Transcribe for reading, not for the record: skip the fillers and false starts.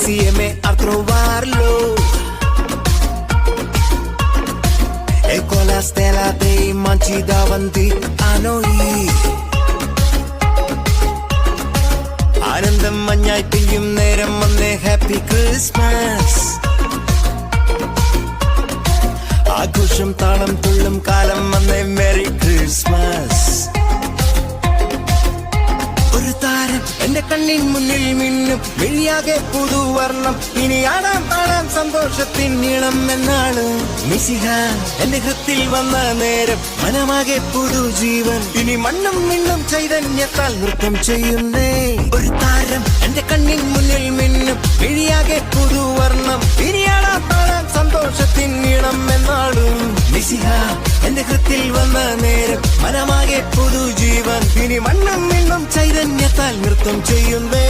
insieme a trovarlo. E con la stella dei manci davanti a noi. ആനന്ദം മഞ്ഞായി പെയ്യും നേരം വന്നേ ഹാപ്പി ക്രിസ്മസ്. ആഘോഷം താളം തുള്ളും കാലം വന്നേ മെറി ക്രിസ്മസ്. ഒരു താരം എന്റെ കണ്ണിൻ മുന്നിൽ മിന്നും വെളിയാകെ പുതുവർണ്ണം. ഇനി ആടാം പാടാം സന്തോഷത്തിൻ നീളം എന്നാണ്. മിശിഹ എന്റെ ഹൃത്തിൽ വന്ന നേരം മനമാകെ പുതുജീവൻ. ഇനി മണ്ണും മിണ്ണും ചൈതന്യത്താൽ നൃത്തം ചെയ്യുന്നേ. ഒരു താരം എന്റെ കണ്ണിൻ മുന്നിൽ മിന്നും വെളിയാകെ പുതുവർണ്ണം. ഇനി ആടാം പാടാം സന്തോഷത്തിൻ നീളം എന്നാണ്. മിശിഹ എന്റെ ഹൃത്തിൽ വന്ന നേരം മനമാകെ പുതുജീവൻ. ഇനി മണ്ണും മിണ്ണും ചൈതന്യത്താൽ നൃത്തം ചെയ്യുന്നേ.